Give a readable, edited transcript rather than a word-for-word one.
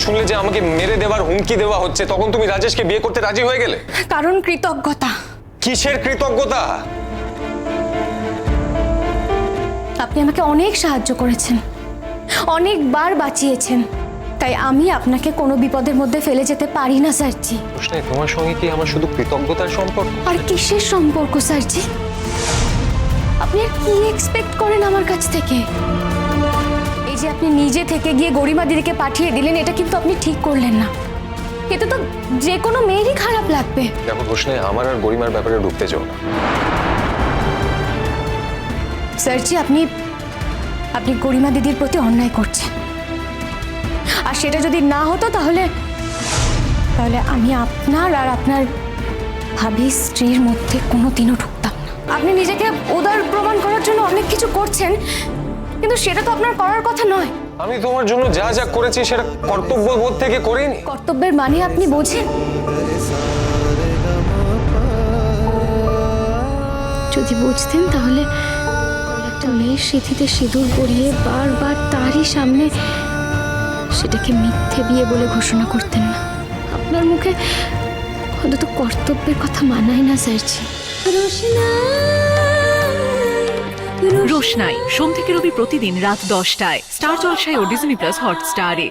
শুনলে যে আমাকে মেরে দেওয়ার হুমকি দেওয়া হচ্ছে তখন তুমি রাজেশকে বিয়ে করতে রাজি হয়ে গেলে? কারণ কৃতজ্ঞতা। কিসের কৃতজ্ঞতা? আপনি আমাকে অনেক সাহায্য করেছেন, অনেকবার বাঁচিয়েছেন, তাই আমি আপনাকে কোনো বিপদের মধ্যে ফেলে যেতে পারি না স্যারজি। রোশনাই, তোমার সঙ্গে কি আমার শুধু কৃতজ্ঞতার সম্পর্ক? আর কিসের সম্পর্ক স্যারজি? আপনি আর কি এক্সপেক্ট করেন আমার কাছ থেকে? এই যে আপনি নিজে থেকে গিয়ে গরিমা দিদিকে পাঠিয়ে দিলেন, এটা কিন্তু আপনি ঠিক করলেন না। এতে তো যে কোনো মেয়েরই খারাপ লাগবে। দেখো রোশনাই, আমার আর গরিমার ব্যাপারে ঢুকতে চাও না। স্যারজি, আপনি গরিমা দিদির প্রতি অন্যায় করছেন, আর সেটা যদি না হতো তাহলে আমি আপনার আর আপনার ভাবি স্ত্রীর মধ্যে কোনোদিনও ঢুকতাম না। আপনি নিজেকে উদার প্রমাণ করার জন্য অনেক কিছু করছেন, কিন্তু সেটা তো আপনার করার কথা নয়। আমি তোমার জন্য যা যা করেছি সেটা কর্তব্যবোধ থেকে করিনি। কর্তব্যের মানে আপনি বোঝেন? যদি বুঝতেন তাহলে একটা মেয়ের সিঁথিতে সিঁদুর পরিয়ে বারবার তারই সামনে সেটাকে মিথ্যে বিয়ে বলে ঘোষণা করতেন না। আপনার মুখে অন্তত কর্তব্যের কথা মানায় না স্যারজি। রোশনাই সোম থেকে রবি প্রতিদিন রাত 10টায় স্টার জলসায় ও ডিজনি প্লাস হটস্টারে।